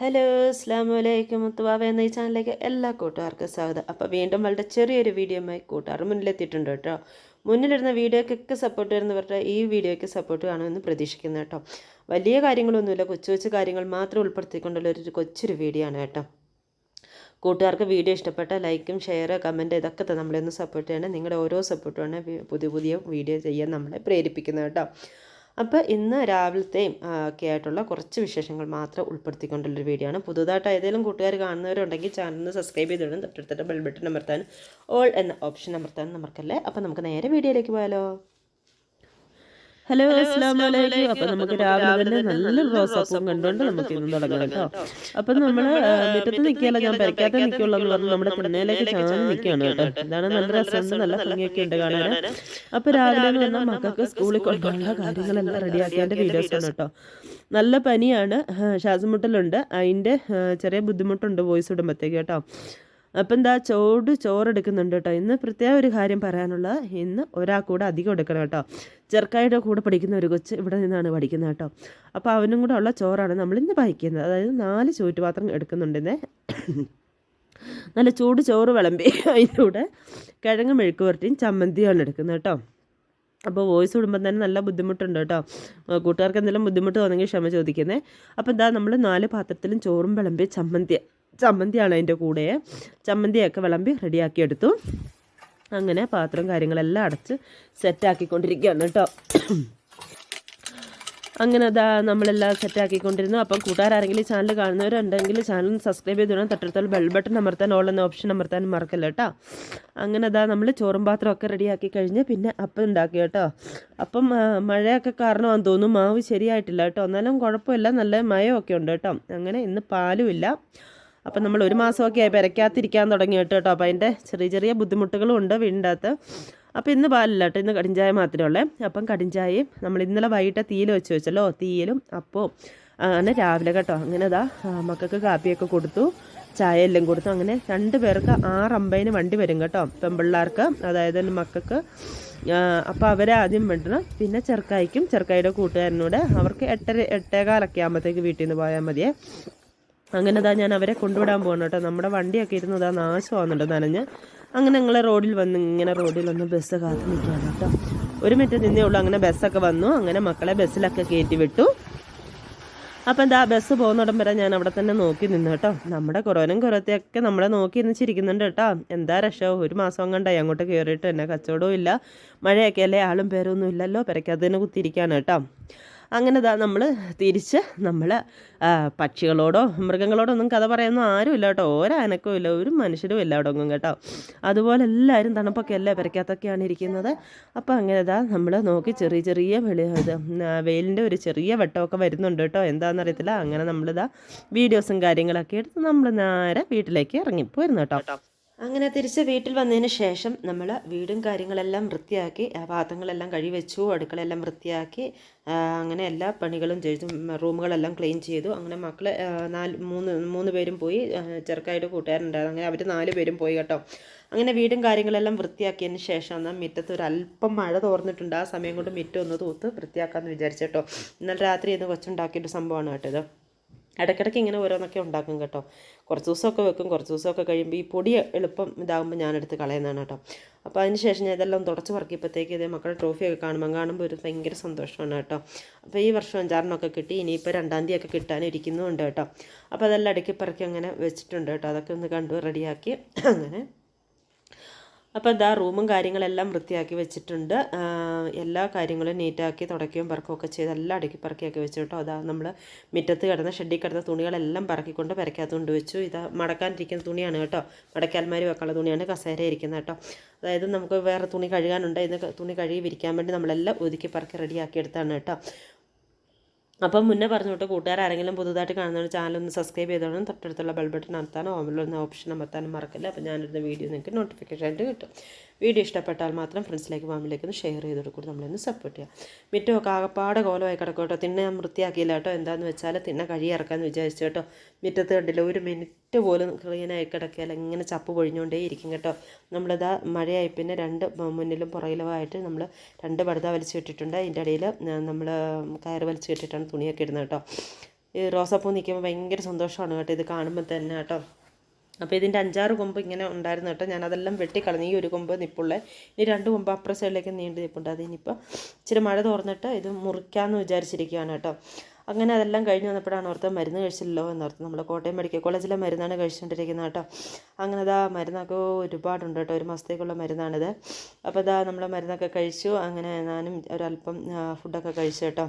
Hello അസ്സലാമു അലൈക്കും. മുത്തുവാവ എന്ന ഈ ചാനലിലേക്ക് എല്ലാ കൂട്ടുകാർക്കും സ്വാഗതം. അപ്പോൾ വീണ്ടും വളരെ ചെറിയൊരു വീഡിയോയുമായി കൂട്ടുകാർ മുന്നിലെത്തിയിട്ടുണ്ട് കേട്ടോ. മുന്നിലിരുന്ന വീഡിയോക്കൊക്കെ സപ്പോർട്ട് വരുന്നവരുടെ ഈ വീഡിയോയ്ക്ക് സപ്പോർട്ട് കാണുമെന്ന് പ്രതീക്ഷിക്കുന്നു കേട്ടോ. വലിയ കാര്യങ്ങളൊന്നുമില്ല, കൊച്ചു കൊച്ചു കാര്യങ്ങൾ മാത്രം ഉൾപ്പെടുത്തിക്കൊണ്ടുള്ള ഒരു കൊച്ചൊരു വീഡിയോ ആണ് കേട്ടോ. കൂട്ടുകാർക്ക് വീഡിയോ ഇഷ്ടപ്പെട്ട ലൈക്കും ഷെയർ കമൻറ്റ് ഇതൊക്കെ നമ്മളൊന്ന് സപ്പോർട്ട് ചെയ്യണം. നിങ്ങളുടെ ഓരോ സപ്പോർട്ടുമാണ് പുതിയ പുതിയ വീഡിയോ ചെയ്യാൻ നമ്മളെ പ്രേരിപ്പിക്കുന്നത് കേട്ടോ. അപ്പോൾ ഇന്ന് രാവിലത്തെയും ഒക്കെ ആയിട്ടുള്ള കുറച്ച് വിശേഷങ്ങൾ മാത്രം ഉൾപ്പെടുത്തിക്കൊണ്ടുള്ളൊരു വീഡിയോ ആണ്. പുതുതായിട്ട് ഏതെങ്കിലും കൂട്ടുകാർ കാണുന്നവരുണ്ടെങ്കിൽ ചാനലിന് സബ്സ്ക്രൈബ് ചെയ്തിടും. തൊട്ടടുത്തിട്ട് ബെൽ ബട്ടൺ അമർത്താൻ ഓൾ എന്ന ഓപ്ഷൻ അമർത്താൻ നമുക്കല്ലേ. അപ്പോൾ നമുക്ക് നേരെ വീഡിയോയിലേക്ക് പോയാലോ. ഹലോ അസ്സലാമു അലൈക്കും. അപ്പം നമുക്ക് രാവിലെ തന്നെ നല്ല റോസാപ്പൂവും കണ്ടുകൊണ്ട് നമുക്ക് ഇന്ന് തുടങ്ങാം കേട്ടോ. അപ്പം നമ്മൾ മുറ്റത്ത് നിൽക്കുകയല്ല, ഞാൻ പെരക്കാത്ത നിൽക്കുള്ളൂ എന്ന് പറഞ്ഞ് നമ്മുടെ തിണ്ണയിലേക്ക് ചാഞ്ഞ് നിൽക്കുകയാണ് കേട്ടോ. ഇതാണ് നല്ല രസമുണ്ട്, നല്ല ഭംഗിയൊക്കെ ഉണ്ട് കാണാൻ. അപ്പോൾ രാവിലെ എന്ന് പറഞ്ഞാൽ മക്കൾക്ക് സ്കൂളിൽ കൊണ്ടുപോകുന്ന കാര്യങ്ങളെല്ലാം റെഡിയാക്കിയതിൻ്റെ വീഡിയോസാണ് കേട്ടോ. നല്ല പനിയാണ്, ശ്വാസമുട്ടലുണ്ട്, അതിൻ്റെ ചെറിയ ബുദ്ധിമുട്ടുണ്ട് വോയിസ് ഇടുമ്പോഴത്തേക്ക് കേട്ടോ. അപ്പം എന്താ ചോറെടുക്കുന്നുണ്ട് കേട്ടോ. ഇന്ന് പ്രത്യേക ഒരു കാര്യം പറയാനുള്ള, ഇന്ന് ഒരാൾ കൂടെ അധികം എടുക്കണം കേട്ടോ. ചെറുക്കായുടെ കൂടെ പഠിക്കുന്ന ഒരു കൊച്ച് ഇവിടെ നിന്നാണ് പഠിക്കുന്നത് കേട്ടോ. അപ്പോൾ അവനും കൂടെ ഉള്ള ചോറാണ് നമ്മളിന്ന് വായിക്കുന്നത്. അതായത് 4 ചൂറ്റുപാത്രം എടുക്കുന്നുണ്ടെന്നേ. നല്ല ചൂട് ചോറ് വിളമ്പി അതിൻ്റെ കൂടെ കിഴങ്ങ് മെഴുക്ക് പുരട്ടിയും ചമ്മന്തിയാണ് എടുക്കുന്നത് കേട്ടോ. അപ്പോൾ വോയിസ് വിടുമ്പോൾ തന്നെ നല്ല ബുദ്ധിമുട്ടുണ്ട് കേട്ടോ. കൂട്ടുകാർക്ക് എന്തെങ്കിലും ബുദ്ധിമുട്ട് തോന്നെങ്കിൽ ക്ഷമ ചോദിക്കുന്നത്. അപ്പോൾ എന്താ നമ്മൾ 4 പാത്രത്തിലും ചോറും വിളമ്പി ചമ്മന്തിയാണ് അതിൻ്റെ കൂടെ. ചമ്മന്തിയൊക്കെ വിളമ്പി റെഡിയാക്കി എടുത്തു. അങ്ങനെ പാത്രം കാര്യങ്ങളെല്ലാം അടച്ച് സെറ്റാക്കിക്കൊണ്ടിരിക്കുകയാണ് കേട്ടോ. അങ്ങനെ അതാ നമ്മളെല്ലാം സെറ്റാക്കിക്കൊണ്ടിരുന്നു. അപ്പം കൂട്ടുകാരെങ്കിലും ഈ ചാനൽ കാണുന്നവരുണ്ടെങ്കിൽ ചാനൽ സബ്സ്ക്രൈബ് ചെയ്തിടണം. തൊട്ടടുത്തുള്ള ബെൽ ബട്ടൺ അമർത്താൻ ഓൾ എന്ന ഓപ്ഷൻ അമർത്താനും മറക്കല്ല കേട്ടോ. അങ്ങനെ അതാ നമ്മൾ ചോറും പാത്രമൊക്കെ റെഡിയാക്കി കഴിഞ്ഞ് പിന്നെ അപ്പം ഉണ്ടാക്കി കേട്ടോ. അപ്പം മഴയൊക്കെ കാരണമാണെന്ന് തോന്നുന്നു മാവ് ശരിയായിട്ടില്ല കേട്ടോ. എന്നാലും കുഴപ്പമില്ല, നല്ല മയമൊക്കെ ഉണ്ട് കേട്ടോ. അങ്ങനെ ഇന്ന് പാലും ഇല്ല. അപ്പം നമ്മൾ 1 മാസമൊക്കെ ആയി പെരക്കാത്തിരിക്കാൻ തുടങ്ങി കേട്ടോ. അപ്പോൾ അതിൻ്റെ ചെറിയ ചെറിയ ബുദ്ധിമുട്ടുകളും ഉണ്ട് വീടിൻ്റെ അകത്ത്. അപ്പോൾ ഇന്ന് പാലില്ല കേട്ടോ, ഇന്ന് കടിഞ്ചായ മാത്രമേ ഉള്ളേ. അപ്പം കടിഞ്ചായയും നമ്മൾ ഇന്നലെ വൈകിട്ട് തീയിൽ വെച്ചല്ലോ, തീയിലും അപ്പവും അങ്ങനെ രാവിലെ കേട്ടോ. അങ്ങനെ അതാ മക്കൾക്ക് കാപ്പിയൊക്കെ കൊടുത്തു, ചായ എല്ലാം കൊടുത്തു. അങ്ങനെ 2 പേർക്ക് 6:50 വണ്ടി വരും കേട്ടോ, പെൺപിള്ളേർക്ക്, അതായത് മക്കൾക്ക്. അപ്പോൾ അവരെ ആദ്യം വിടണം. പിന്നെ ചെറുക്കായുടെ കൂട്ടുകാരനോട് അവർക്ക് 8:15 ആകുമ്പോഴത്തേക്ക് വീട്ടിൽ നിന്ന് പോയാൽ മതിയേ. അങ്ങനെ അതാ ഞാൻ അവരെ കൊണ്ടുവിടാൻ പോകണം കേട്ടോ. നമ്മുടെ വണ്ടിയൊക്കെ ഇരുന്ന് ഇതാ നാശമാകുന്നുണ്ട് നനഞ്ഞ്. അങ്ങനെ ഞങ്ങൾ റോഡിൽ വന്ന് ബസ് കാത്ത് നിൽക്കുകയാണ് കേട്ടോ. 1 മിനിറ്റ് നിന്നേ ഉള്ളൂ. അങ്ങനെ ബസ്സൊക്കെ വന്നു. അങ്ങനെ മക്കളെ ബസ്സിലൊക്കെ കയറ്റി വിട്ടു. അപ്പം എന്താ ബസ് പോകുന്നിടം വരെ ഞാൻ അവിടെ തന്നെ നോക്കി നിന്നു കേട്ടോ. നമ്മുടെ കുറവത്തെയൊക്കെ നമ്മളെ നോക്കി ഇന്ന് ചിരിക്കുന്നുണ്ട് കേട്ടോ. എന്താ രക്ഷോ, 1 മാസം കണ്ടായി അങ്ങോട്ട് കയറിയിട്ട് തന്നെ കച്ചവടവും ഇല്ല, മഴയൊക്കെ അല്ലേ, ആളും പേരൊന്നും ഇല്ലല്ലോ, പെരക്കകത്തിന് കുത്തിയിരിക്കുകയാണ് കേട്ടോ. അങ്ങനെ നമ്മൾ തിരിച്ച് പക്ഷികളോടോ മൃഗങ്ങളോടോ ഒന്നും കഥ പറയാനൊന്നും ആരുമില്ല കേട്ടോ. ഒരനക്കവും ഇല്ല, ഒരു മനുഷ്യരും ഇല്ല അവിടെ ഒന്നും കേട്ടോ. അതുപോലെ എല്ലാവരും തണുപ്പൊക്കെ അല്ലേ, പെരക്കകത്തൊക്കെയാണ് ഇരിക്കുന്നത്. അപ്പോൾ അങ്ങനെ നമ്മൾ നോക്കി ചെറിയ വെയിലിൻ്റെ ഒരു ചെറിയ വെട്ടമൊക്കെ വരുന്നുണ്ട് കേട്ടോ. എന്താണെന്നറിയത്തില്ല. അങ്ങനെ നമ്മളിതാ വീഡിയോസും കാര്യങ്ങളൊക്കെ എടുത്ത് നമ്മൾ നേരെ വീട്ടിലേക്ക് ഇറങ്ങിപ്പോയിരുന്നു കേട്ടോ. അങ്ങനെ തിരിച്ച് വീട്ടിൽ വന്നതിന് ശേഷം നമ്മൾ വീടും കാര്യങ്ങളെല്ലാം വൃത്തിയാക്കി, പാത്രങ്ങളെല്ലാം കഴുകി വെച്ചു, അടുക്കളയെല്ലാം വൃത്തിയാക്കി, അങ്ങനെ എല്ലാ പണികളും ചെയ്തു, റൂമുകളെല്ലാം ക്ലീൻ ചെയ്തു. അങ്ങനെ മക്കൾ 3 പേരും പോയി, ചെറുക്കായിട്ട് കൂട്ടുകാരുണ്ടായിരുന്നു. അങ്ങനെ അവർ 4 പേരും പോയി കേട്ടോ. അങ്ങനെ വീടും കാര്യങ്ങളെല്ലാം വൃത്തിയാക്കിയതിന് ശേഷം എന്നാൽ മുറ്റത്ത് ഒരല്പം മഴ തോർന്നിട്ടുണ്ട്. ആ സമയം കൊണ്ട് മുറ്റം ഒന്ന് തൂത്ത് വൃത്തിയാക്കാമെന്ന് വിചാരിച്ചേട്ടോ. ഇന്നലെ രാത്രി ഇന്ന് കൊച്ചുണ്ടാക്കിയൊരു സംഭവമാണ് കേട്ടോ ഇത്. ഇടയ്ക്കിടയ്ക്ക് ഇങ്ങനെ ഓരോന്നൊക്കെ ഉണ്ടാക്കും കേട്ടോ. കുറച്ച് ദിവസമൊക്കെ വെക്കും, കുറച്ച് ദിവസമൊക്കെ കഴിയുമ്പോൾ ഈ പൊടി എളുപ്പം ഇതാകുമ്പോൾ ഞാനെടുത്ത് കളയുന്നതാണ് കേട്ടോ. അപ്പോൾ അതിന് ശേഷം ഞാൻ ഇതെല്ലാം തുടച്ച് പറക്കിയപ്പോഴത്തേക്ക് ഇതേ മക്കളുടെ ട്രോഫിയൊക്കെ കാണുമ്പോൾ ഒരു ഭയങ്കര സന്തോഷമാണ് കേട്ടോ. അപ്പോൾ ഈ വർഷം 5-6 കിട്ടി, ഇനിയിപ്പോൾ 2-ാം തീയതി കിട്ടാനിരിക്കുന്നുമുണ്ട് കേട്ടോ. അപ്പോൾ അതെല്ലാം അടുക്കി പറക്കി അങ്ങനെ വെച്ചിട്ടുണ്ട് കേട്ടോ. അതൊക്കെ ഒന്ന് കണ്ടു റെഡിയാക്കി അങ്ങനെ. അപ്പോൾ ഇതാ റൂമും കാര്യങ്ങളെല്ലാം വൃത്തിയാക്കി വെച്ചിട്ടുണ്ട്. എല്ലാ കാര്യങ്ങളും നീറ്റാക്കി തുടയ്ക്കുകയും പറക്കുകയൊക്കെ ചെയ്ത് എല്ലാം അടുക്കി പറക്കിയൊക്കെ വെച്ചു കേട്ടോ. അതാ നമ്മൾ മുറ്റത്ത് കിടന്ന ഷെഡിൽ കിടന്ന തുണികളെല്ലാം പറക്കിക്കൊണ്ട് പെരക്കകത്ത് കൊണ്ട് വെച്ചു. ഇത് മടക്കാനിരിക്കുന്ന തുണിയാണ് കേട്ടോ, മടക്കാൽമാരി വെക്കാനുള്ള തുണിയാണ് കസേര ഇരിക്കുന്നത് കേട്ടോ. അതായത് നമുക്ക് വേറെ തുണി കഴുകാനുണ്ട്, ഇന്ന് തുണി കഴുകി വിരിക്കാൻ വേണ്ടി നമ്മളെല്ലാം ഒതുക്കി പറക്കി റെഡിയാക്കി എടുത്താണ് കേട്ടോ. അപ്പം മുന്നേ പറഞ്ഞോട്ട് കൂട്ടുകാരെങ്കിലും പുതുതായിട്ട് കാണുന്ന ചാനലൊന്ന് സബ്സ്ക്രൈബ് ചെയ്തോണം. തൊട്ടടുത്തുള്ള ബെൽ ബട്ടൺ നടത്താനോ ഓമിലൊന്ന് ഓപ്ഷൻ അമർത്താനും മറക്കില്ല. അപ്പോൾ ഞാനിരുന്ന വീഡിയോ നിങ്ങൾക്ക് നോട്ടിഫിക്കേഷൻ ആയിട്ട് കിട്ടും. വീഡിയോ ഇഷ്ടപ്പെട്ടാൽ മാത്രം ഫ്രണ്ട്സിലേക്ക് ഫാമിലിലേക്ക് ഒന്ന് ഷെയർ ചെയ്ത് കൊടുക്കും, നമ്മളൊന്ന് സപ്പോർട്ട് ചെയ്യാം. മുറ്റമൊക്കെ ആകപ്പാടെ കോലമായി കിടക്കും കേട്ടോ. തിണ്ണ ഞാൻ വൃത്തിയാക്കിയില്ല കേട്ടോ. എന്താണെന്ന് വെച്ചാൽ തിണ്ണ കഴുകി ഇറക്കാമെന്ന് വിചാരിച്ചു കേട്ടോ. മുറ്റത്ത് കണ്ടില്ല, 1 മിനിറ്റ് പോലും ക്ലീനായി കിടക്കിയാൽ ഇങ്ങനെ ചപ്പ് പൊഴിഞ്ഞുകൊണ്ടേ ഇരിക്കും കേട്ടോ. നമ്മളിതാ മഴയായി പിന്നെ 2 മുന്നിലും പുറകിലുമായിട്ട് നമ്മൾ 2 പടുത വലിച്ചു കെട്ടിട്ടുണ്ട്. അതിൻ്റെ ഇടയിൽ നമ്മൾ കയറ് വലിച്ചു കെട്ടിയിട്ടാണ് തുണിയൊക്കെ ഇടുന്നത് കേട്ടോ. ഈ റോസാപ്പൂ നിൽക്കുമ്പോൾ ഭയങ്കര സന്തോഷമാണ് കേട്ടോ ഇത് കാണുമ്പോൾ തന്നെ കേട്ടോ. അപ്പോൾ ഇതിൻ്റെ 5-6 കൊമ്പ് ഇങ്ങനെ ഉണ്ടായിരുന്നു കേട്ടോ. ഞാനതെല്ലാം വെട്ടിക്കളഞ്ഞു. ഈ ഒരു കൊമ്പ് നിപ്പുള്ളത്, ഇനി 2 കൊമ്പ് അപ്പുറ സൈഡിലേക്ക് നീണ്ടു നിൽപ്പുണ്ട്. അതിനിപ്പോൾ ഇച്ചിരി മഴ തോർന്നിട്ട് ഇത് മുറിക്കാമെന്ന് വിചാരിച്ചിരിക്കുകയാണ് കേട്ടോ. അങ്ങനെ അതെല്ലാം കഴിഞ്ഞ് വന്നപ്പോഴാണ് ഓർത്ത് മരുന്ന് കഴിച്ചില്ലല്ലോ എന്നോർത്ത്. നമ്മൾ കോട്ടയം മെഡിക്കൽ കോളേജിലെ മരുന്നാണ് കഴിച്ചുകൊണ്ടിരിക്കുന്നത് കേട്ടോ. അങ്ങനെ ഇതാ മരുന്നൊക്കെ ഒരുപാടുണ്ട് കേട്ടോ, 1 മാസത്തേക്കുള്ള മരുന്നാണിത്. അപ്പോൾ ഇതാ നമ്മൾ മരുന്നൊക്കെ കഴിച്ചു. അങ്ങനെ ഞാനും ഒരല്പം ഫുഡൊക്കെ കഴിച്ചു കേട്ടോ.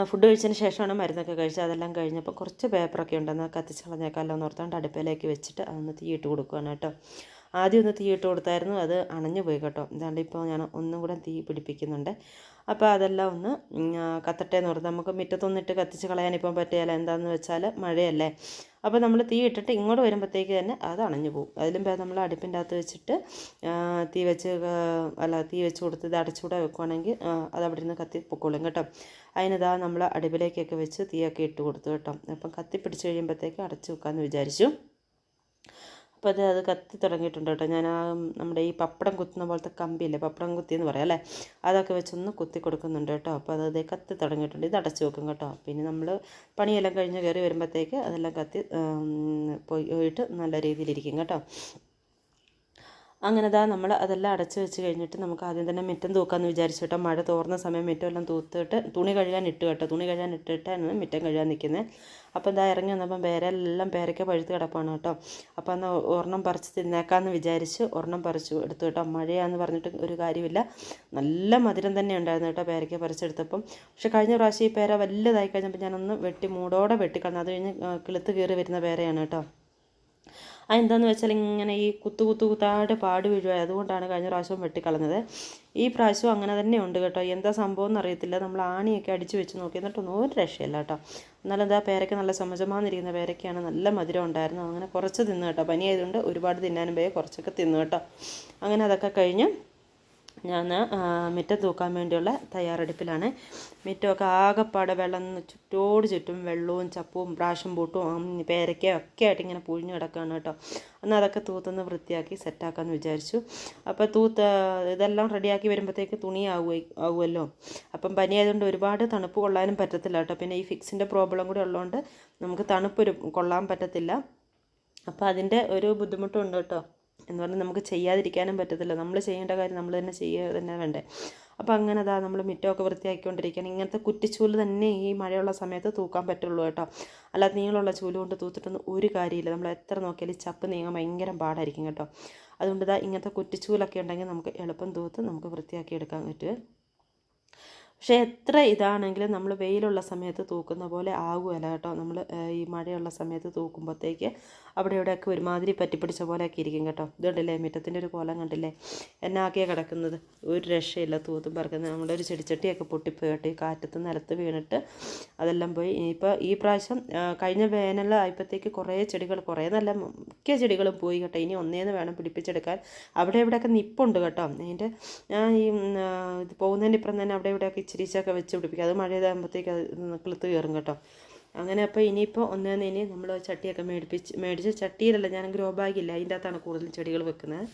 ഫുഡ് കഴിച്ചതിന് ശേഷമാണ് മരുന്നൊക്കെ കഴിച്ചത്. അതെല്ലാം കഴിഞ്ഞപ്പോൾ കുറച്ച് പേപ്പറൊക്കെ ഉണ്ടെന്ന് കത്തിച്ച് കളഞ്ഞേക്കാമല്ലോ എന്ന് ഓർത്തുകൊണ്ട് അടുപ്പിലേക്ക് വെച്ചിട്ട് അതൊന്ന് തീയിട്ട് കൊടുക്കുകയാണ് കേട്ടോ. ആദ്യം ഒന്ന് തീയിട്ട് കൊടുത്തായിരുന്നു, അത് അണഞ്ഞു പോയി കേട്ടോ. എന്താണ്ട് ഇപ്പോൾ ഞാൻ ഒന്നും കൂടെ തീ പിടിപ്പിക്കുന്നുണ്ട്. അപ്പോൾ അതെല്ലാം ഒന്ന് കത്തട്ടെ എന്ന് ഓർത്ത്. നമുക്ക് മുറ്റത്തൊന്നിട്ട് കത്തിച്ച് കളയാനിപ്പം പറ്റിയാൽ എന്താണെന്ന് വെച്ചാൽ മഴയല്ലേ. അപ്പോൾ നമ്മൾ തീ ഇട്ടിട്ട് ഇങ്ങോട്ട് വരുമ്പോഴത്തേക്ക് തന്നെ അത് അണഞ്ഞു പോകും. അതിലും നമ്മൾ അടുപ്പിൻ്റെ അകത്ത് വെച്ചിട്ട് തീ വെച്ച് കൊടുത്ത് ഇത് അടച്ചുകൂടെ വെക്കുവാണെങ്കിൽ അത് അവിടെ നിന്ന് കത്തി പൊക്കോളും കേട്ടോ. അതിനിതാ നമ്മൾ അടുപ്പിലേക്കൊക്കെ വെച്ച് തീയൊക്കെ ഇട്ട് കൊടുത്തു കേട്ടോ. അപ്പം കത്തി പിടിച്ച് കഴിയുമ്പോഴത്തേക്ക് അടച്ചു വെക്കാമെന്ന് വിചാരിച്ചു. അപ്പോൾ അത് കത്തി തുടങ്ങിയിട്ടുണ്ട് കേട്ടോ. ഞാൻ നമ്മുടെ ഈ പപ്പടം കുത്തുന്ന പോലത്തെ കമ്പിയില്ലേ, പപ്പടം കുത്തി എന്ന് പറയാം അല്ലേ, അതൊക്കെ വെച്ചൊന്ന് കുത്തി കൊടുക്കുന്നുണ്ട് കേട്ടോ. അപ്പോൾ അത് കത്തി തുടങ്ങിയിട്ടുണ്ട്. ഇത് അടച്ചു വെക്കും കേട്ടോ. പിന്നെ നമ്മൾ പണിയെല്ലാം കഴിഞ്ഞ് കയറി വരുമ്പോഴത്തേക്ക് അതെല്ലാം കത്തി പോയിട്ട് നല്ല രീതിയിലിരിക്കും കേട്ടോ. അങ്ങനെ നമ്മൾ അതെല്ലാം അടച്ചു വെച്ച് കഴിഞ്ഞിട്ട് നമുക്ക് ആദ്യം തന്നെ മുറ്റം തൂക്കാമെന്ന് വിചാരിച്ചു കേട്ടോ. മഴ തോർന്ന സമയം മുറ്റം എല്ലാം തൂത്തിട്ട് തുണി കഴുകാൻ ഇട്ട് കേട്ടോ. തുണി കഴുകാൻ ഇട്ടിട്ടാണ് മുറ്റം കഴുകാൻ നിൽക്കുന്നത്. അപ്പോൾ ഇറങ്ങി വന്നപ്പം പേരയ്ക്ക പഴുത്ത് കിടപ്പാണ് കേട്ടോ. അപ്പോൾ എന്നാൽ ഒരെണ്ണം പറിച്ച് തിന്നേക്കാമെന്ന് വിചാരിച്ച് ഒരെണ്ണം പറിച്ചു എടുത്തു കേട്ടോ. മഴയാണെന്ന് പറഞ്ഞിട്ട് ഒരു കാര്യമില്ല, നല്ല മധുരം തന്നെ ഉണ്ടായിരുന്നു കേട്ടോ പേരയ്ക്ക പറിച്ചെടുത്തപ്പം. പക്ഷെ കഴിഞ്ഞ പ്രാവശ്യം ഈ പേര വലുതായി കഴിഞ്ഞപ്പോൾ ഞാനൊന്ന് മൂടോടെ വെട്ടിക്കളഞ്ഞു. അത് കഴിഞ്ഞ് കിളുത്ത് കയറി വരുന്ന പേരയാണ് കേട്ടോ. അതെന്താണെന്ന് വെച്ചാൽ ഇങ്ങനെ ഈ കുത്തായിട്ട് പാട് വീഴുക, അതുകൊണ്ടാണ് കഴിഞ്ഞ പ്രാവശ്യം വെട്ടിക്കളഞ്ഞത്. ഈ പ്രാവശ്യം അങ്ങനെ തന്നെ ഉണ്ട് കേട്ടോ. എന്താ സംഭവം എന്നറിയത്തില്ല. നമ്മൾ ആണിയൊക്കെ അടിച്ച് വെച്ച് നോക്കി, എന്നിട്ടൊന്നും ഒരു രക്ഷയില്ല കേട്ടോ. എന്നാലും എന്താ പേരയ്ക്ക നല്ല സമചമാന്നിരിക്കുന്ന പേരയ്ക്കാണ്, നല്ല മധുരം ഉണ്ടായിരുന്നു. അങ്ങനെ കുറച്ച് തിന്നു കേട്ടോ. പനി ആയതുകൊണ്ട് ഒരുപാട് തിന്നാനും പോയി കുറച്ചൊക്കെ തിന്നു കേട്ടോ. അങ്ങനെ അതൊക്കെ കഴിഞ്ഞ് ഞാൻ മുറ്റം തൂക്കാൻ വേണ്ടിയുള്ള തയ്യാറെടുപ്പിലാണ്. മുറ്റമൊക്കെ ആകെപ്പാടെ വെള്ളം ചുറ്റും വെള്ളവും ചപ്പും പ്രാശും പൂട്ടും പേരയ്ക്കയും ഒക്കെ ആയിട്ട് ഇങ്ങനെ പുഴിഞ്ഞു കിടക്കുകയാണ് കേട്ടോ. എന്നാൽ അതൊക്കെ തൂത്തൊന്ന് വൃത്തിയാക്കി സെറ്റാക്കാമെന്ന് വിചാരിച്ചു. അപ്പോൾ ഇതെല്ലാം റെഡിയാക്കി വരുമ്പോഴത്തേക്ക് തുണി ആവുമല്ലോ. അപ്പം പനി ആയതുകൊണ്ട് ഒരുപാട് തണുപ്പ് കൊള്ളാനും പറ്റത്തില്ല കേട്ടോ. പിന്നെ ഈ ഫിക്സിൻ്റെ പ്രോബ്ലം കൂടി ഉള്ളതുകൊണ്ട് നമുക്ക് തണുപ്പ് കൊള്ളാൻ പറ്റത്തില്ല. അപ്പോൾ അതിൻ്റെ ഒരു ബുദ്ധിമുട്ടുണ്ട് കേട്ടോ. എന്ന് പറഞ്ഞാൽ നമുക്ക് ചെയ്യാതിരിക്കാനും പറ്റത്തില്ല. നമ്മൾ ചെയ്യേണ്ട കാര്യം നമ്മൾ തന്നെ ചെയ്യുക തന്നെ വേണ്ടേ. അപ്പോൾ അങ്ങനെ നമ്മൾ മുറ്റമൊക്കെ വൃത്തിയാക്കിക്കൊണ്ടിരിക്കുകയാണ്. ഇങ്ങനത്തെ കുറ്റിച്ചൂല് തന്നെ ഈ മഴയുള്ള സമയത്ത് തൂക്കാൻ പറ്റുള്ളൂ കേട്ടോ. അല്ലാതെ നീളമുള്ള ചൂല് കൊണ്ട് തൂത്തിട്ടൊന്നും ഒരു കാര്യമില്ല. നമ്മൾ എത്ര നോക്കിയാലും ചപ്പ് നീങ്ങാൻ ഭയങ്കര പാടായിരിക്കും കേട്ടോ. അതുകൊണ്ട് ഇങ്ങനത്തെ കുറ്റിച്ചൂലൊക്കെ ഉണ്ടെങ്കിൽ നമുക്ക് എളുപ്പം തൂത്ത് നമുക്ക് വൃത്തിയാക്കി എടുക്കാൻ പറ്റും. പക്ഷേ എത്ര ഇതാണെങ്കിലും നമ്മൾ വെയിലുള്ള സമയത്ത് തൂക്കുന്ന പോലെ ആകുമല്ല കേട്ടോ. നമ്മൾ ഈ മഴയുള്ള സമയത്ത് തൂക്കുമ്പോഴത്തേക്ക് അവിടെ ഇവിടെയൊക്കെ ഒരുമാതിരി പറ്റിപ്പിടിച്ച പോലെയൊക്കെ ഇരിക്കും കേട്ടോ. ഇതുണ്ടല്ലേ മുറ്റത്തിൻ്റെ ഒരു കോലം കണ്ടില്ലേ, എന്നാക്കിയാണ് കിടക്കുന്നത്. ഒരു രക്ഷയില്ല തൂത്തും പറക്കുന്നത്. നമ്മുടെ ഒരു ചെടിച്ചട്ടിയൊക്കെ പൊട്ടിപ്പോയി കേട്ടോ. ഈ കാറ്റത്ത് നിലത്ത് വീണിട്ട് അതെല്ലാം പോയി. ഇപ്പോൾ ഈ പ്രാവശ്യം കഴിഞ്ഞ വേനലായപ്പോഴത്തേക്ക് കുറേ നല്ല മിക്ക ചെടികളും പോയി കേട്ടോ. ഇനി ഒന്നേന്ന് വേണം പിടിപ്പിച്ചെടുക്കാൻ. അവിടെ ഇവിടെയൊക്കെ നിപ്പുണ്ട് കേട്ടോ. അതിൻ്റെ ഞാൻ ഈ ഇത് പോകുന്നതിന് ഇപ്പുറം തന്നെ അവിടെ ഇവിടെയൊക്കെ ഇച്ചിരിച്ചൊക്കെ വെച്ച് പിടിപ്പിക്കുക. അത് മഴയതാകുമ്പോഴത്തേക്ക് അത് കിളുത്ത് കയറും കേട്ടോ. അങ്ങനെ അപ്പോൾ ഇനിയിപ്പോൾ ഇനി നമ്മൾ ചട്ടിയൊക്കെ മേടിച്ച് ചട്ടിയിലല്ല, ഞാൻ ഗ്രോ ബാഗില്ല, അതിൻ്റെ അകത്താണ് കൂടുതലും ചെടികൾ വെക്കുന്നത്.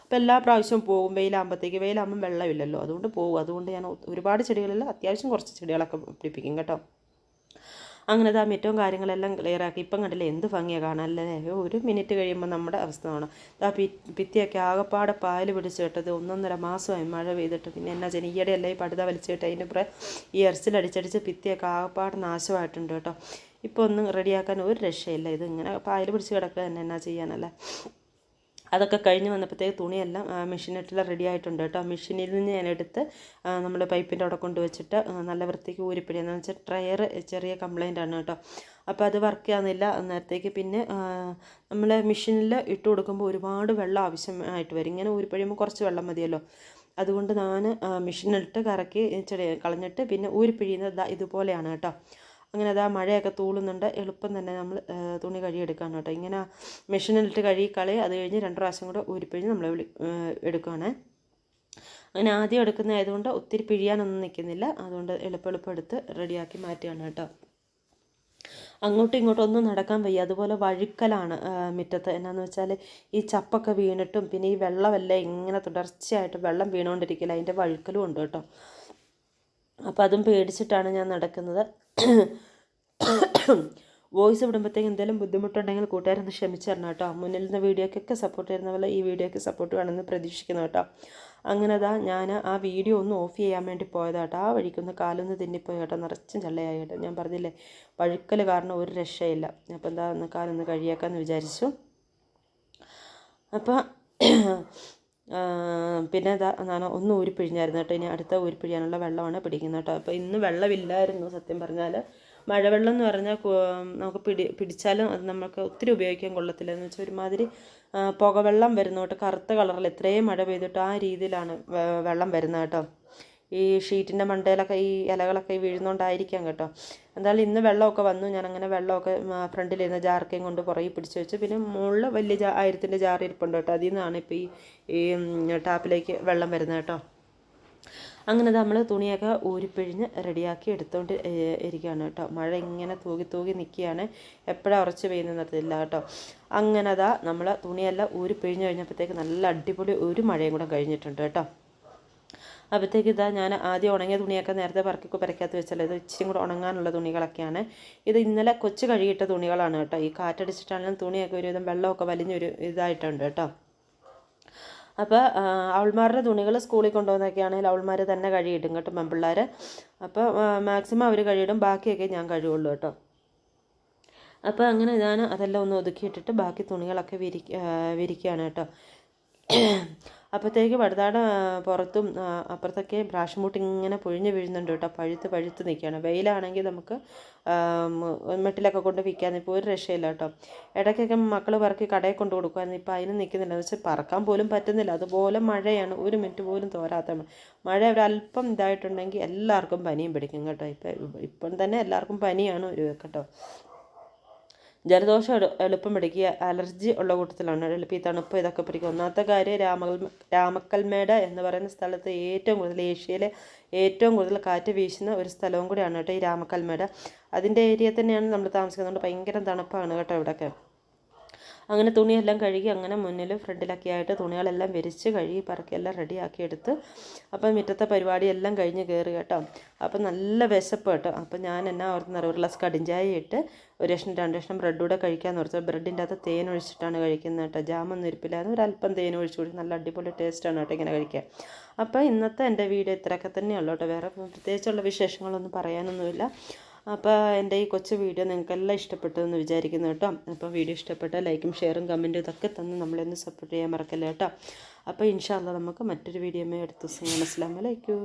അപ്പോൾ എല്ലാ പ്രാവശ്യവും പോകും. വെയിലാകുമ്പോൾ വെള്ളമില്ലല്ലോ, അതുകൊണ്ട് പോകും. അതുകൊണ്ട് ഞാൻ ഒരുപാട് ചെടികളില്ല, അത്യാവശ്യം കുറച്ച് ചെടികളൊക്കെ പിടിപ്പിക്കും കേട്ടോ. അങ്ങനെ മുറ്റവും കാര്യങ്ങളെല്ലാം ക്ലിയറാക്കി. ഇപ്പം കണ്ടില്ലേ എന്ത് ഭംഗിയാണ് കാണാനല്ലേ. ഒരു മിനിറ്റ് കഴിയുമ്പോൾ നമ്മുടെ അവസ്ഥ കാണാം. ഭിത്തിയൊക്കെ ആകെപ്പാടെ പാല് പിടിച്ച് കേട്ടത് 1.5 മാസമായി മഴ പെയ്തിട്ട്. പിന്നെ എന്നാ ഈയിടെയല്ല ഈ പടുത വലിച്ചിട്ട് അതിൻ്റെ പുറേ ഈ എർച്ചിലടിച്ചടിച്ച് ഭിത്തിയൊക്കെ ആകെപ്പാടെ നാശമായിട്ടുണ്ട് കേട്ടോ. ഇപ്പോൾ ഒന്നും റെഡിയാക്കാൻ ഒരു രക്ഷയില്ല. ഇത് ഇങ്ങനെ പാല് പിടിച്ച് കിടക്കുക തന്നെ എന്നാ ചെയ്യാനല്ലേ. അതൊക്കെ കഴിഞ്ഞ് വന്നപ്പോഴത്തേക്ക് തുണിയെല്ലാം മെഷീനിട്ടെല്ലാം റെഡി ആയിട്ടുണ്ട് കേട്ടോ. മെഷീനിൽ നിന്ന് ഞാനെടുത്ത് നമ്മൾ പൈപ്പിൻ്റെ അവിടെ കൊണ്ടുവച്ചിട്ട് നല്ല വൃത്തിക്ക് ഊരിപ്പിടി. എന്ന് വെച്ചാൽ ട്രയർ ചെറിയ കംപ്ലൈൻ്റ് ആണ് കേട്ടോ. അപ്പോൾ അത് വർക്ക് ചെയ്യാന്നില്ല അന്നേരത്തേക്ക്. പിന്നെ നമ്മൾ മെഷീനിൽ ഇട്ട് കൊടുക്കുമ്പോൾ ഒരുപാട് വെള്ളം ആവശ്യമായിട്ട് വരും. ഇങ്ങനെ ഊരിപ്പിഴിയുമ്പോൾ കുറച്ച് വെള്ളം മതിയല്ലോ. അതുകൊണ്ട് ഞാൻ മെഷീനിലിട്ട് കറക്കി കളഞ്ഞിട്ട് പിന്നെ ഊരിപ്പിഴിയുന്നത് ഇതുപോലെയാണ് കേട്ടോ. അങ്ങനെ മഴയൊക്കെ തൂളുന്നുണ്ട്. എളുപ്പം തന്നെ നമ്മൾ തുണി കഴുകിയെടുക്കുകയാണ് കേട്ടോ. ഇങ്ങനെ മെഷീനിലിട്ട് കഴുകിക്കളി. അത് കഴിഞ്ഞ് 2 പ്രാവശ്യം കൂടെ ഊരിപ്പിഴിഞ്ഞ് നമ്മൾ എടുക്കുകയാണ്. അങ്ങനെ ആദ്യം എടുക്കുന്നതായതുകൊണ്ട് ഒത്തിരി പിഴിയാനൊന്നും നിൽക്കുന്നില്ല. അതുകൊണ്ട് എളുപ്പം എടുത്ത് റെഡിയാക്കി മാറ്റുകയാണ് കേട്ടോ. അങ്ങോട്ടും ഇങ്ങോട്ടും ഒന്നും നടക്കാൻ വയ്യ. അതുപോലെ വഴുക്കലാണ് മുറ്റത്ത്. എന്നാന്ന് വെച്ചാൽ ഈ ചപ്പൊക്കെ വീണിട്ടും പിന്നെ ഈ വെള്ളമല്ലേ ഇങ്ങനെ തുടർച്ചയായിട്ട് വെള്ളം വീണുകൊണ്ടിരിക്കില്ല, അതിൻ്റെ വഴുക്കലും ഉണ്ട് കേട്ടോ. അപ്പോൾ അതും പേടിച്ചിട്ടാണ് ഞാൻ നടക്കുന്നത്. വോയിസ് വിടുമ്പോഴത്തേക്ക് എന്തെങ്കിലും ബുദ്ധിമുട്ടുണ്ടെങ്കിൽ കൂട്ടുകാരൊന്ന് ക്ഷമിച്ച് തരണം കേട്ടോ. മുന്നിൽ നിന്ന് വീഡിയോക്കൊക്കെ സപ്പോർട്ട് തരുന്ന പോലെ ഈ വീഡിയോയ്ക്ക് സപ്പോർട്ട് വേണമെന്ന് പ്രതീക്ഷിക്കുന്നു കേട്ടോ. അങ്ങനെ ഞാൻ ആ വീഡിയോ ഒന്ന് ഓഫ് ചെയ്യാൻ വേണ്ടി പോയതാട്ടോ. ആ വഴിക്കൊന്ന് കാലൊന്ന് തിന്നിപ്പോയി കേട്ടോ. നിറച്ചും ചള്ളയായി കേട്ടോ. ഞാൻ പറഞ്ഞില്ലേ പഴുക്കൽ കാരണം ഒരു രക്ഷയില്ല. അപ്പോൾ ഒന്ന് കാലൊന്ന് കഴിയാക്കാമെന്ന് വിചാരിച്ചു. അപ്പോൾ പിന്നെ ഞാൻ ഒന്ന് ഊരിപ്പിഴിഞ്ഞായിരുന്നു കേട്ടോ. ഇനി അടുത്ത ഊരിപ്പിഴിയാനുള്ള വെള്ളമാണ് പിടിക്കുന്നത് കേട്ടോ. അപ്പോൾ ഇന്ന് വെള്ളമില്ലായിരുന്നു സത്യം പറഞ്ഞാൽ. മഴവെള്ളം എന്ന് പറഞ്ഞാൽ നമുക്ക് പിടിച്ചാലും അത് നമുക്ക് ഒത്തിരി ഉപയോഗിക്കാൻ കൊള്ളത്തില്ല. എന്ന് വെച്ചാൽ ഒരുമാതിരി പുകവെള്ളം വരുന്നോട്ട് കറുത്ത കളറിൽ എത്രയും മഴ പെയ്തിട്ട് ആ രീതിയിലാണ് വെള്ളം വരുന്നത് കേട്ടോ. ഈ ഷീറ്റിൻ്റെ മണ്ടയിലൊക്കെ ഈ ഇലകളൊക്കെ വീഴുന്നോണ്ടായിരിക്കാം കേട്ടോ. എന്തായാലും ഇന്ന് വെള്ളമൊക്കെ വന്നു. ഞാനങ്ങനെ വെള്ളമൊക്കെ ഫ്രണ്ടിലിരുന്ന ജാർക്കയും കൊണ്ട് പുറകെ പിടിച്ച് വെച്ച്, പിന്നെ മുകളിൽ വലിയ 1000-ൻ്റെ ജാർ ഇരിപ്പുണ്ട് കേട്ടോ. അതിൽ നിന്നാണ് ഇപ്പോൾ ഈ ടാപ്പിലേക്ക് വെള്ളം വരുന്നത് കേട്ടോ. അങ്ങനെ നമ്മൾ തുണിയൊക്കെ ഊരിപ്പിഴിഞ്ഞ് റെഡിയാക്കി എടുത്തുകൊണ്ട് ഇരിക്കുകയാണ് കേട്ടോ. മഴ ഇങ്ങനെ തൂകി നിൽക്കുകയാണ്. എപ്പോഴാണ് ഉറച്ച് പെയ്യുന്നതെന്നറിയില്ല കേട്ടോ. അങ്ങനെ നമ്മൾ തുണിയെല്ലാം ഊരിപ്പിഴിഞ്ഞ് കഴിഞ്ഞപ്പോഴത്തേക്ക് നല്ല അടിപൊളി ഒരു മഴയും കൂടെ കഴിഞ്ഞിട്ടുണ്ട് കേട്ടോ. അപ്പോഴത്തേക്ക് ഞാൻ ആദ്യം ഉണങ്ങിയ തുണിയൊക്കെ നേരത്തെ പെരക്കകത്ത് വെച്ചല്ലോ. ഇത് ഇച്ചിരി കൂടെ ഉണങ്ങാനുള്ള തുണികളൊക്കെയാണ്. ഇത് ഇന്നലെ കൊച്ചു കഴുകിയിട്ട തുണികളാണ് കേട്ടോ. ഈ കാറ്റടിച്ചിട്ടാണെങ്കിലും തുണിയൊക്കെ ഒരുവിധം വെള്ളമൊക്കെ വലിഞ്ഞൊരു ഇതായിട്ടുണ്ട് കേട്ടോ. അപ്പോൾ അവൾമാരുടെ തുണികൾ സ്കൂളിൽ കൊണ്ടുപോകുന്നതൊക്കെയാണെങ്കിൽ അവൾമാർ തന്നെ കഴുകിയിടും കേട്ടോ, പെൺപിള്ളേർ. അപ്പോൾ മാക്സിമം അവർ കഴുകിയിടും, ബാക്കിയൊക്കെ ഞാൻ കഴുകുള്ളൂ കേട്ടോ. അപ്പോൾ അങ്ങനെ ഞാൻ അതെല്ലാം ഒന്ന് ഒതുക്കിയിട്ടിട്ട് ബാക്കി തുണികളൊക്കെ വിരിക്കുകയാണ് കേട്ടോ. അപ്പോഴത്തേക്ക് വടുതാടെ പുറത്തും അപ്പുറത്തൊക്കെ ബ്രാഷ് മൂട്ട് ഇങ്ങനെ പൊഴിഞ്ഞ് വീഴുന്നുണ്ട് കേട്ടോ. പഴുത്ത് നിൽക്കുകയാണ്. വെയിലാണെങ്കിൽ നമുക്ക് മെട്ടിലൊക്കെ കൊണ്ട് വിൽക്കാൻ ഇപ്പോൾ ഒരു രക്ഷയില്ല കേട്ടോ. ഇടയ്ക്കൊക്കെ മക്കൾ പറക്കി കടയിൽ കൊണ്ട് കൊടുക്കുമായിരുന്നു. ഇപ്പോൾ അതിന് നിൽക്കുന്നില്ല. എന്ന് വെച്ചാൽ പറക്കാൻ പോലും പറ്റുന്നില്ല. അതുപോലെ മഴയാണ്. ഒരു മിനിറ്റ് പോലും തോരാത്ത മഴ. ഒരല്പം ഇതായിട്ടുണ്ടെങ്കിൽ എല്ലാവർക്കും പനിയും പിടിക്കും കേട്ടോ. ഇപ്പം തന്നെ എല്ലാവർക്കും പനിയാണ് ഒരു കേട്ടോ. ജലദോഷം എളുപ്പം പിടിക്കുക. അലർജി ഉള്ള കൂട്ടത്തിലാണ് എളുപ്പം ഈ തണുപ്പ് ഇതൊക്കെ പിടിക്കുക. ഒന്നാമത്തെ കാര്യം രാമക്കൽമേട് എന്ന് പറയുന്ന സ്ഥലത്ത് ഏറ്റവും കൂടുതൽ ഏഷ്യയിലെ ഏറ്റവും കൂടുതൽ കാറ്റ് വീശുന്ന ഒരു സ്ഥലവും കൂടിയാണ് കേട്ടോ ഈ രാമക്കൽമേട്. അതിൻ്റെ ഏരിയ തന്നെയാണ് നമ്മൾ താമസിക്കുന്നത്. ഭയങ്കര തണുപ്പാണ് കേട്ടോ ഇവിടെയൊക്കെ. അങ്ങനെ തുണിയെല്ലാം കഴുകി അങ്ങനെ മുന്നിലും ഫ്രണ്ടിലൊക്കെ ആയിട്ട് തുണികളെല്ലാം വിരിച്ച് കഴുകി പറക്കിയെല്ലാം റെഡിയാക്കി എടുത്ത് അപ്പം മുറ്റത്തെ പരിപാടിയെല്ലാം കഴിഞ്ഞ് കയറി കേട്ടോ. അപ്പം നല്ല വിശപ്പ് കേട്ടോ. അപ്പം ഞാൻ ഓർത്തുന്ന ഒരു ഗ്ലാസ് കടിഞ്ചായ ഇട്ട് 1 കഷ്ണം 2 കഷ്ണം ബ്രെഡ് കൂടെ കഴിക്കാമെന്ന് ഓർത്തത്. ബ്രെഡിൻ്റെ അകത്ത് തേൻ ഒഴിച്ചിട്ടാണ് കഴിക്കുന്നത് കേട്ടോ. ജാമൊന്നും ഇരിപ്പില്ലായിരുന്നു. ഒരല്പം തേൻ ഒഴിച്ച് കൊടുത്ത് നല്ല അടിപൊളി ടേസ്റ്റാണ് കേട്ടോ ഇങ്ങനെ കഴിക്കാൻ. അപ്പോൾ ഇന്നത്തെ എൻ്റെ വീഡിയോ ഇത്രയൊക്കെ തന്നെയുള്ളൂ കേട്ടോ. വേറെ പ്രത്യേകിച്ചുള്ള വിശേഷങ്ങളൊന്നും പറയാനൊന്നുമില്ല. അപ്പോൾ എൻ്റെ ഈ കൊച്ചു വീഡിയോ നിങ്ങൾക്കെല്ലാം ഇഷ്ടപ്പെട്ടു എന്ന് വിചാരിക്കുന്നു കേട്ടോ. അപ്പോൾ വീഡിയോ ഇഷ്ടപ്പെട്ടാൽ ലൈക്കും ഷെയറും കമൻറ്റും ഇതൊക്കെ തന്ന് നമ്മളൊന്ന് സപ്പോർട്ട് ചെയ്യാൻ മറക്കല്ലേ കേട്ടോ. അപ്പോൾ ഇൻഷാ അല്ലാഹ് നമുക്ക് മറ്റൊരു വീഡിയോയുമായി അടുത്ത ദിവസം കാണാം. അസ്സലാമു അലൈക്കും.